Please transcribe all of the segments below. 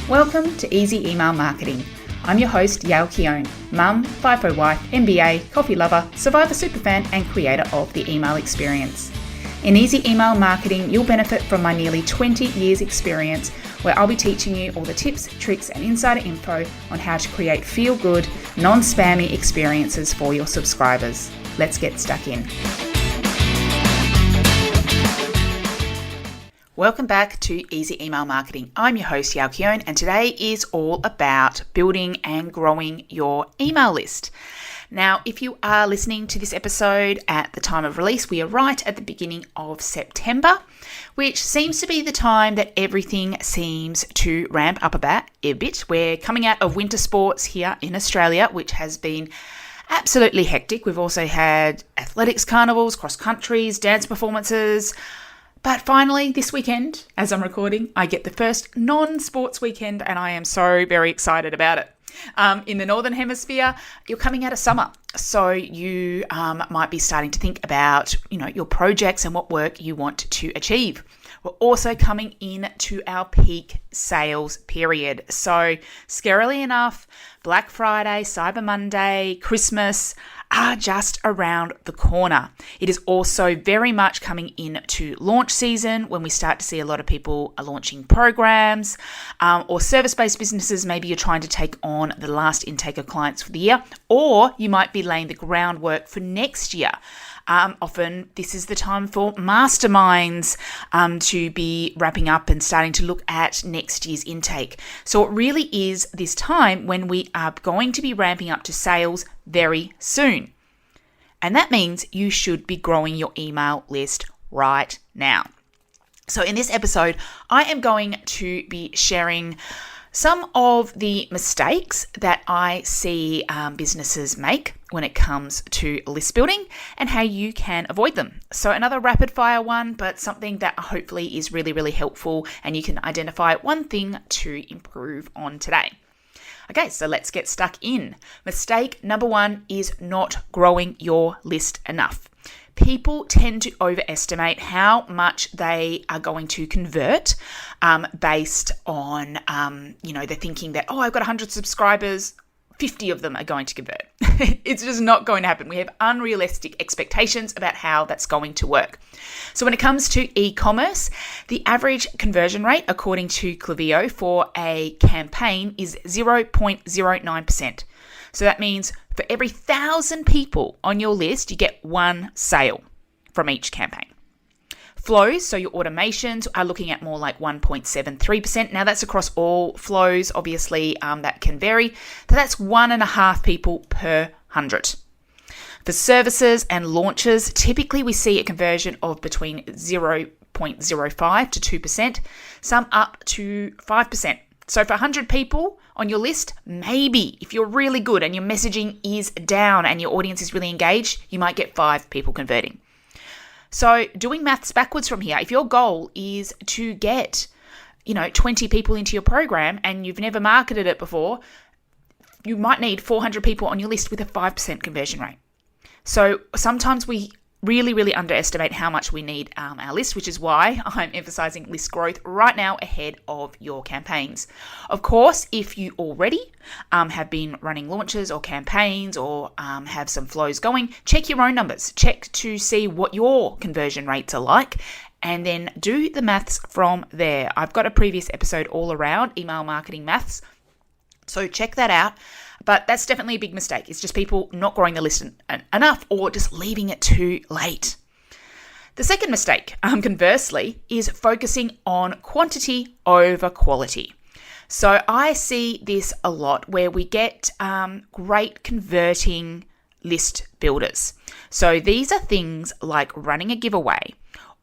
Welcome to Easy Email Marketing. I'm your host, Yael Keown, mum, FIFO wife, MBA, coffee lover, survivor superfan, and creator of the email experience. In Easy Email Marketing, you'll benefit from my nearly 20 years experience, where I'll be teaching you all the tips, tricks, and insider info on how to create feel-good, non-spammy experiences for your subscribers. Let's get stuck in. Welcome back to Easy Email Marketing. I'm your host, Yael Keown, and today is all about building and growing your email list. Now, if you are listening to this episode at the time of release, we are right at the beginning of September, which seems to be the time that everything seems to ramp up a bit. We're coming out of winter sports here in Australia, which has been absolutely hectic. We've also had athletics carnivals, cross countries, dance performances. But finally, this weekend, as I'm recording, I get the first non-sports weekend, and I am so very excited about it. In the Northern Hemisphere, you're coming out of summer, so you might be starting to think about, your projects and what work you want to achieve. We're also coming into our peak sales period. So, scarily enough, Black Friday, Cyber Monday, Christmas are just around the corner. It is also very much coming into launch season when we start to see a lot of people are launching programs or service-based businesses. Maybe you're trying to take on the last intake of clients for the year, or you might be laying the groundwork for next year. Often this is the time for masterminds to be wrapping up and starting to look at next year's intake. So it really is this time when we are going to be ramping up to sales very soon. And that means you should be growing your email list right now. So in this episode, I am going to be sharing some of the mistakes that I see businesses make when it comes to list building and how you can avoid them. So another rapid fire one, but something that hopefully is really, really helpful and you can identify one thing to improve on today. Okay, so let's get stuck in. Mistake number one is not growing your list enough. People tend to overestimate how much they are going to convert based on, they're thinking that, I've got 100 subscribers, 50 of them are going to convert. It's just not going to happen. We have unrealistic expectations about how that's going to work. So when it comes to e-commerce, the average conversion rate, according to Klaviyo, for a campaign is 0.09%. So that means for every 1,000 people on your list, you get one sale from each campaign. Flows, so your automations, are looking at more like 1.73%. Now that's across all flows. Obviously, that can vary. So that's 1.5 people per 100. For services and launches, typically we see a conversion of between 0.05 to 2%, some up to 5%. So for 100 people on your list, maybe if you're really good and your messaging is down and your audience is really engaged, you might get 5 people converting. So doing maths backwards from here, if your goal is to get, 20 people into your program and you've never marketed it before, you might need 400 people on your list with a 5% conversion rate. So sometimes we really, really underestimate how much we need our list, which is why I'm emphasizing list growth right now ahead of your campaigns. Of course, if you already have been running launches or campaigns or have some flows going, check your own numbers. Check to see what your conversion rates are like, and then do the maths from there. I've got a previous episode all around email marketing maths, so check that out. But that's definitely a big mistake. It's just people not growing the list enough or just leaving it too late. The second mistake, conversely, is focusing on quantity over quality. So I see this a lot where we get great converting list builders. So these are things like running a giveaway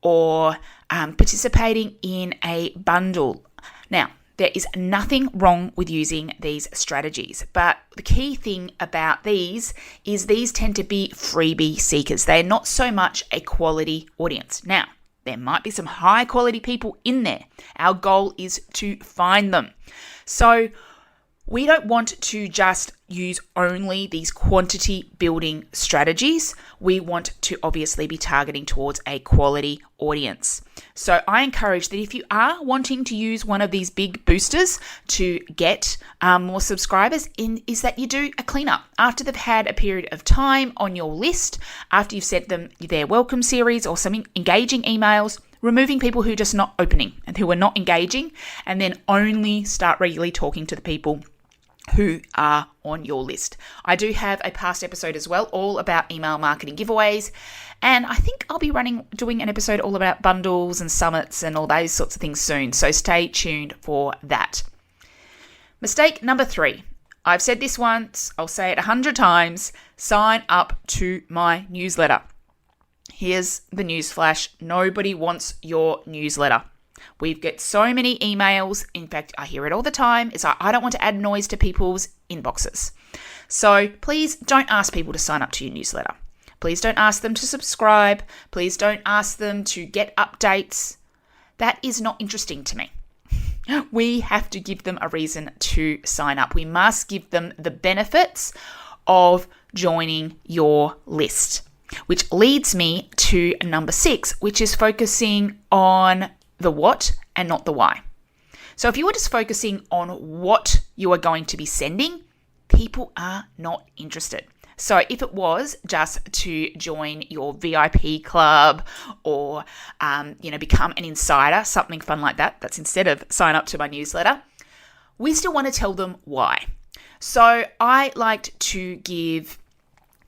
or participating in a bundle. Now, there is nothing wrong with using these strategies, but the key thing about these is these tend to be freebie seekers. They're not so much a quality audience. Now, there might be some high quality people in there. Our goal is to find them. So We don't want to just use only these quantity building strategies. We want to obviously be targeting towards a quality audience. So I encourage that if you are wanting to use one of these big boosters to get more subscribers, is that you do a cleanup. After they've had a period of time on your list, after you've sent them their welcome series or some engaging emails, removing people who are just not opening and who are not engaging, and then only start regularly talking to the people who are on your list. I do have a past episode as well, all about email marketing giveaways. And I think I'll be doing an episode all about bundles and summits and all those sorts of things soon. So stay tuned for that. Mistake number 3. I've said this once, I'll say it 100 times. Sign up to my newsletter. Here's the newsflash. Nobody wants your newsletter. We get so many emails. In fact, I hear it all the time. It's like, I don't want to add noise to people's inboxes. So please don't ask people to sign up to your newsletter. Please don't ask them to subscribe. Please don't ask them to get updates. That is not interesting to me. We have to give them a reason to sign up. We must give them the benefits of joining your list, which leads me to number 6, which is focusing on the what and not the why. So if you were just focusing on what you are going to be sending, people are not interested. So if it was just to join your VIP club or, become an insider, something fun like that, that's instead of sign up to my newsletter, we still want to tell them why. So I liked to give,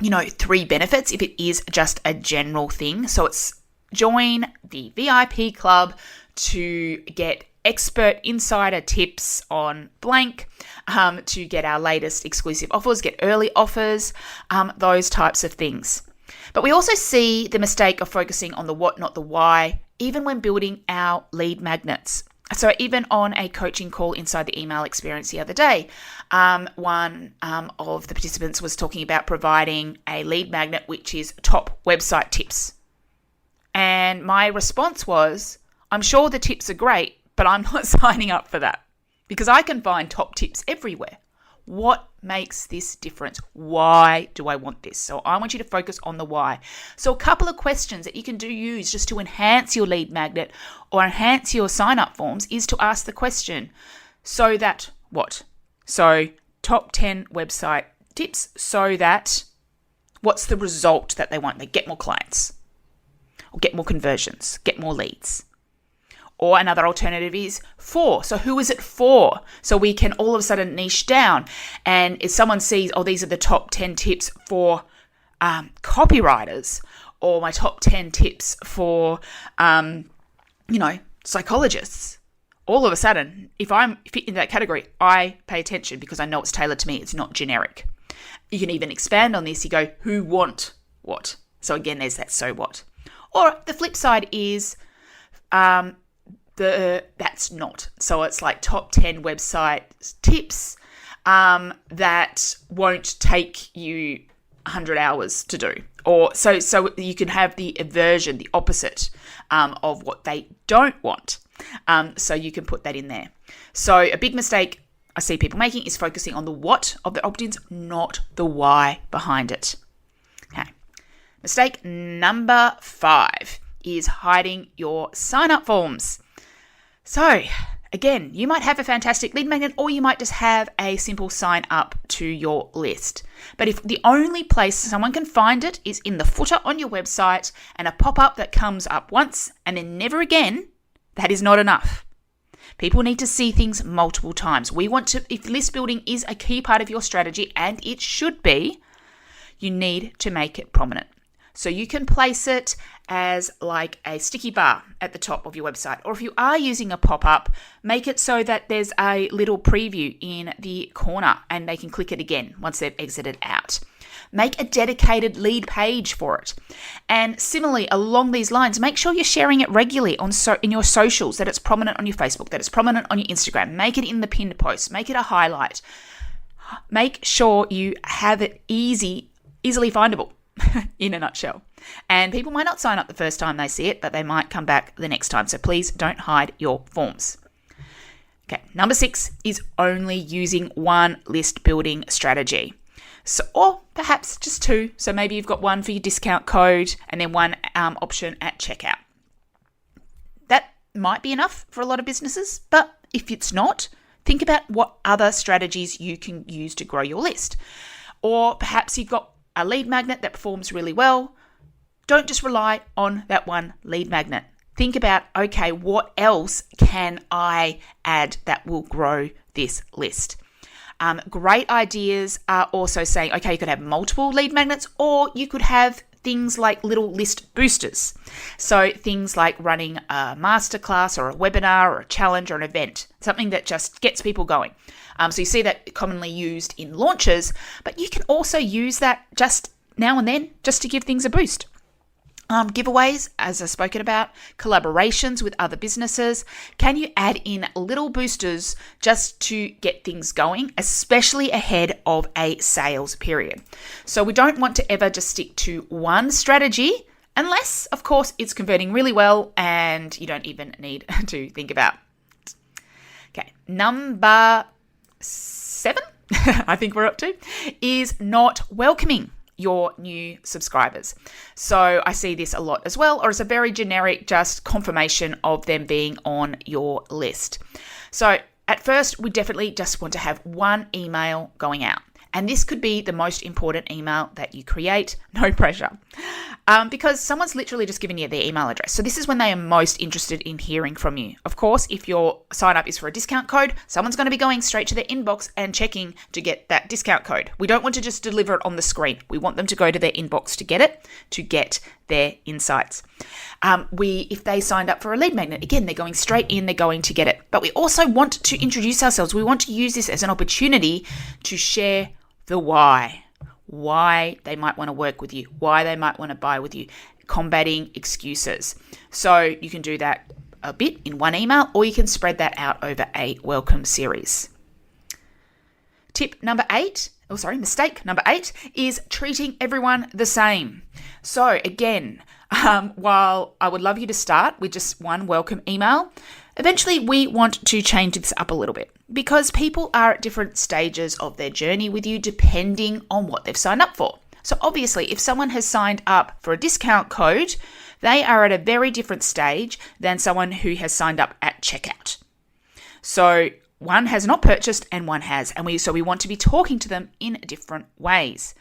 3 benefits if it is just a general thing. So it's join the VIP club to get expert insider tips on blank, to get our latest exclusive offers, get early offers, those types of things. But we also see the mistake of focusing on the what, not the why, even when building our lead magnets. So even on a coaching call inside the email experience the other day, one of the participants was talking about providing a lead magnet, which is top website tips. And my response was, I'm sure the tips are great, but I'm not signing up for that because I can find top tips everywhere. What makes this difference? Why do I want this? So I want you to focus on the why. So a couple of questions that you can use just to enhance your lead magnet or enhance your sign-up forms is to ask the question, so that what? So top 10 website tips so that what's the result that they want? They get more clients or get more conversions, get more leads. Or another alternative is for. So who is it for? So we can all of a sudden niche down. And if someone sees, these are the top 10 tips for copywriters, or my top 10 tips for, psychologists. All of a sudden, if I'm fit in that category, I pay attention because I know it's tailored to me. It's not generic. You can even expand on this. You go, who want what? So again, there's that so what. Or the flip side is, that's not. So it's like top 10 website tips that won't take you 100 hours to do. Or so you can have the aversion, the opposite of what they don't want. So you can put that in there. So a big mistake I see people making is focusing on the what of the opt-ins, not the why behind it. Okay. Mistake number 5 is hiding your sign-up forms. So again, you might have a fantastic lead magnet, or you might just have a simple sign up to your list. But if the only place someone can find it is in the footer on your website and a pop-up that comes up once and then never again, that is not enough. People need to see things multiple times. If list building is a key part of your strategy, and it should be, you need to make it prominent. So you can place it as like a sticky bar at the top of your website. Or if you are using a pop-up, make it so that there's a little preview in the corner and they can click it again once they've exited out. Make a dedicated lead page for it. And similarly, along these lines, make sure you're sharing it regularly in your socials, that it's prominent on your Facebook, that it's prominent on your Instagram. Make it in the pinned post. Make it a highlight. Make sure you have it easily findable. In a nutshell. And people might not sign up the first time they see it, but they might come back the next time. So please don't hide your forms. Okay, number 6 is only using one list building strategy. So, or perhaps just 2. So maybe you've got one for your discount code and then one option at checkout. That might be enough for a lot of businesses, but if it's not, think about what other strategies you can use to grow your list. Or perhaps you've got a lead magnet that performs really well. Don't just rely on that one lead magnet. Think about, okay, what else can I add that will grow this list? Great ideas are also saying, okay, you could have multiple lead magnets, or you could have things like little list boosters. So things like running a masterclass or a webinar or a challenge or an event, something that just gets people going. So you see that commonly used in launches, but you can also use that just now and then just to give things a boost. Giveaways, as I've spoken about, collaborations with other businesses. Can you add in little boosters just to get things going, especially ahead of a sales period? So we don't want to ever just stick to one strategy unless, of course, it's converting really well and you don't even need to think about it. Okay, number 7, I think we're up to, is not welcoming your new subscribers. So I see this a lot as well, or it's a very generic just confirmation of them being on your list. So at first, we definitely just want to have one email going out. And this could be the most important email that you create, no pressure. Because someone's literally just given you their email address. So this is when they are most interested in hearing from you. Of course, if your sign up is for a discount code, someone's going to be going straight to their inbox and checking to get that discount code. We don't want to just deliver it on the screen. We want them to go to their inbox to get it, to get their insights. If they signed up for a lead magnet, again, they're going straight in, they're going to get it. But we also want to introduce ourselves. We want to use this as an opportunity to share the why they might want to work with you, why they might want to buy with you, combating excuses. So you can do that a bit in one email, or you can spread that out over a welcome series. Mistake number 8 is treating everyone the same. So again, while I would love you to start with just one welcome email, eventually we want to change this up a little bit because people are at different stages of their journey with you depending on what they've signed up for. So obviously, if someone has signed up for a discount code, they are at a very different stage than someone who has signed up at checkout. So one has not purchased and one has, and we want to be talking to them in different ways.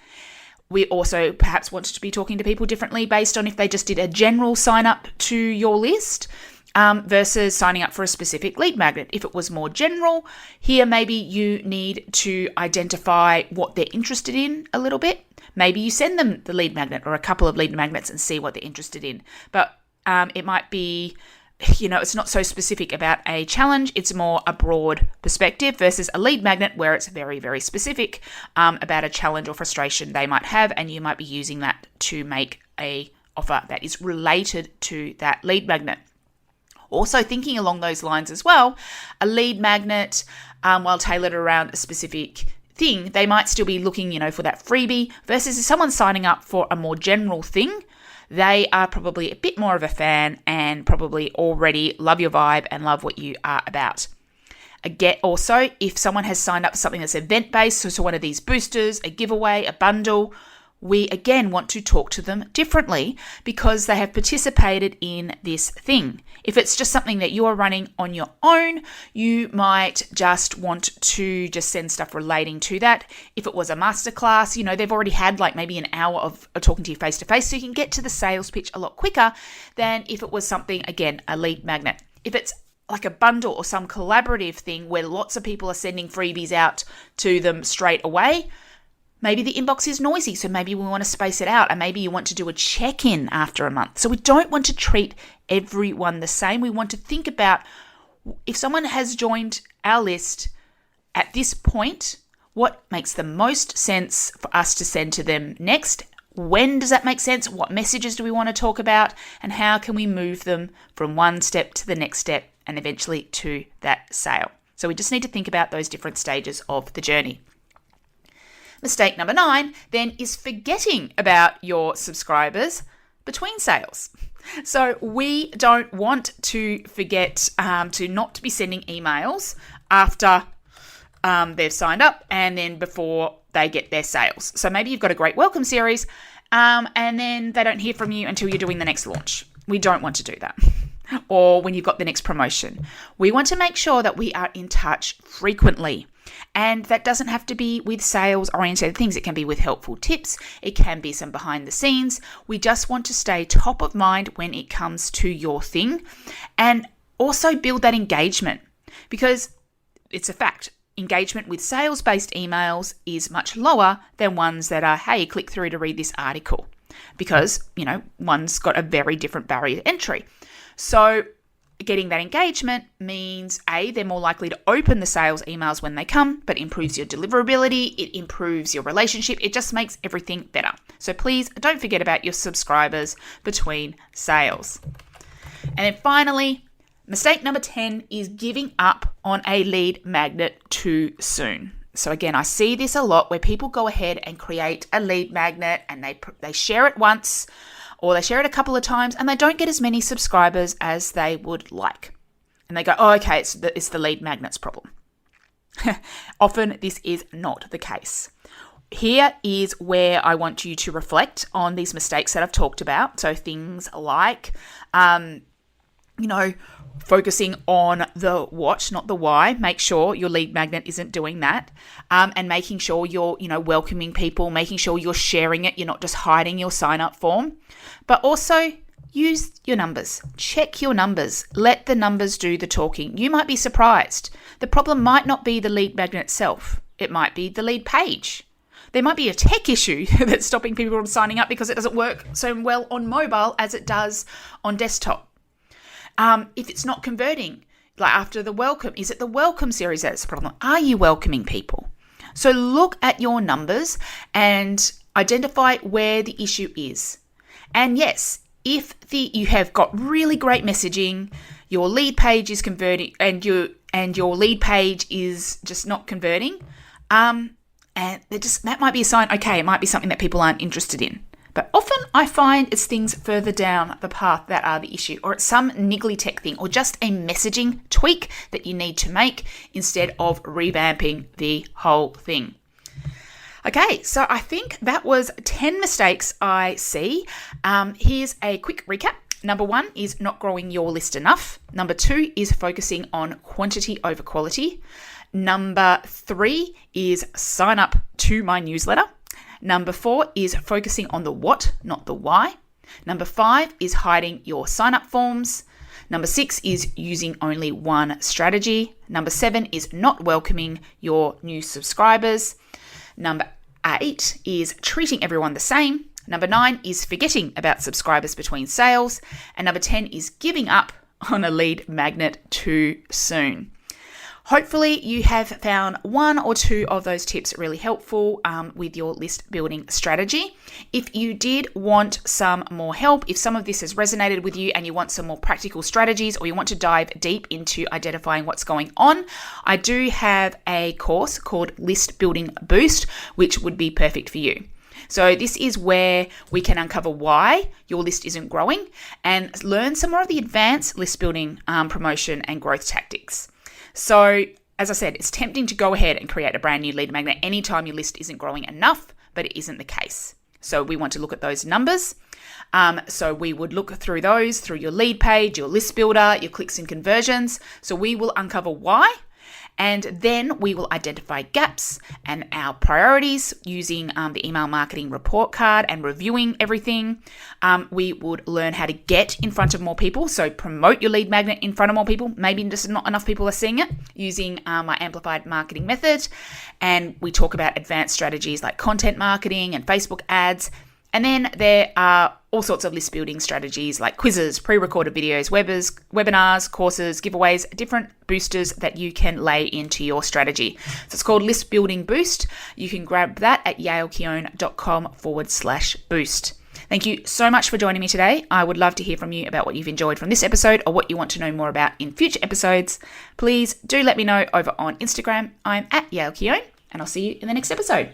We also perhaps want to be talking to people differently based on if they just did a general sign up to your list versus signing up for a specific lead magnet. If it was more general, here maybe you need to identify what they're interested in a little bit. Maybe you send them the lead magnet or a couple of lead magnets and see what they're interested in. But it might be, it's not so specific about a challenge. It's more a broad perspective versus a lead magnet where it's very, very specific about a challenge or frustration they might have, and you might be using that to make a offer that is related to that lead magnet. Also thinking along those lines as well, a lead magnet, while tailored around a specific thing, they might still be looking, for that freebie versus if someone's signing up for a more general thing, they are probably a bit more of a fan and probably already love your vibe and love what you are about. Again, also, if someone has signed up for something that's event-based, so one of these boosters, a giveaway, a bundle, we again want to talk to them differently because they have participated in this thing. If it's just something that you are running on your own, you might just want to just send stuff relating to that. If it was a masterclass, they've already had like maybe an hour of talking to you face to face, so you can get to the sales pitch a lot quicker than if it was something, again, a lead magnet. If it's like a bundle or some collaborative thing where lots of people are sending freebies out to them straight away, maybe the inbox is noisy, so maybe we want to space it out, and maybe you want to do a check-in after a month. So we don't want to treat everyone the same. We want to think about if someone has joined our list at this point, what makes the most sense for us to send to them next? When does that make sense? What messages do we want to talk about? And how can we move them from one step to the next step and eventually to that sale? So we just need to think about those different stages of the journey. Mistake number 9 then is forgetting about your subscribers between sales. So we don't want to forget to not be sending emails after they've signed up and then before they get their sales. So maybe you've got a great welcome series and then they don't hear from you until you're doing the next launch. We don't want to do that. Or when you've got the next promotion. We want to make sure that we are in touch frequently. And that doesn't have to be with sales-oriented things. It can be with helpful tips. It can be some behind the scenes. We just want to stay top of mind when it comes to your thing and also build that engagement, because it's a fact. Engagement with sales-based emails is much lower than ones that are, hey, click through to read this article, because, one's got a very different barrier to entry. So getting that engagement means, A, they're more likely to open the sales emails when they come, but improves your deliverability, it improves your relationship, it just makes everything better. So please don't forget about your subscribers between sales. And then finally, mistake number 10 is giving up on a lead magnet too soon. So again, I see this a lot where people go ahead and create a lead magnet and they share it once, or they share it a couple of times and they don't get as many subscribers as they would like. And they go, oh, okay, it's the lead magnet's problem. Often this is not the case. Here is where I want you to reflect on these mistakes that I've talked about. So things like, focusing on the what, not the why. Make sure your lead magnet isn't doing that. And making sure you're, welcoming people, making sure you're sharing it. You're not just hiding your sign up form, but also use your numbers. Check your numbers. Let the numbers do the talking. You might be surprised. The problem might not be the lead magnet itself. It might be the lead page. There might be a tech issue that's stopping people from signing up because it doesn't work so well on mobile as it does on desktop. If it's not converting, like after the welcome, is it the welcome series that's the problem? Are you welcoming people? So look at your numbers and identify where the issue is. And yes, if you have got really great messaging, your lead page is converting, and your lead page is just not converting, and that might be a sign. Okay, it might be something that people aren't interested in. But often I find it's things further down the path that are the issue, or it's some niggly tech thing, or just a messaging tweak that you need to make instead of revamping the whole thing. Okay, so I think that was 10 mistakes I see. Here's a quick recap. Number 1 is not growing your list enough. Number 2 is focusing on quantity over quality. Number 3 is sign up to my newsletter. Number 4 is focusing on the what, not the why. Number 5 is hiding your sign-up forms. Number 6 is using only one strategy. Number 7 is not welcoming your new subscribers. Number 8 is treating everyone the same. Number 9 is forgetting about subscribers between sales. And number 10 is giving up on a lead magnet too soon. Hopefully you have found 1 or 2 of those tips really helpful with your list building strategy. If you did want some more help, if some of this has resonated with you and you want some more practical strategies, or you want to dive deep into identifying what's going on, I do have a course called List Building Boost, which would be perfect for you. So this is where we can uncover why your list isn't growing and learn some more of the advanced list building, promotion and growth tactics. So, as I said, it's tempting to go ahead and create a brand new lead magnet anytime your list isn't growing enough, but it isn't the case. So we want to look at those numbers. So we would look through those, through your lead page, your list builder, your clicks and conversions. So we will uncover why, and then we will identify gaps and our priorities using the email marketing report card and reviewing everything. We would learn how to get in front of more people. So promote your lead magnet in front of more people. Maybe just not enough people are seeing it using my amplified marketing method. And we talk about advanced strategies like content marketing and Facebook ads. And then there are all sorts of list building strategies like quizzes, pre-recorded videos, webinars, courses, giveaways, different boosters that you can lay into your strategy. So it's called List Building Boost. You can grab that at yaelkeown.com/boost. Thank you so much for joining me today. I would love to hear from you about what you've enjoyed from this episode or what you want to know more about in future episodes. Please do let me know over on Instagram. I'm at yaelkeown, and I'll see you in the next episode.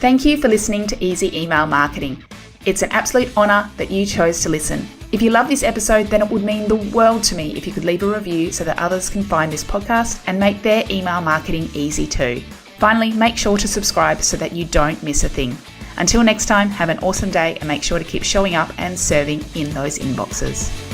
Thank you for listening to Easy Email Marketing. It's an absolute honor that you chose to listen. If you love this episode, then it would mean the world to me if you could leave a review so that others can find this podcast and make their email marketing easy too. Finally, make sure to subscribe so that you don't miss a thing. Until next time, have an awesome day and make sure to keep showing up and serving in those inboxes.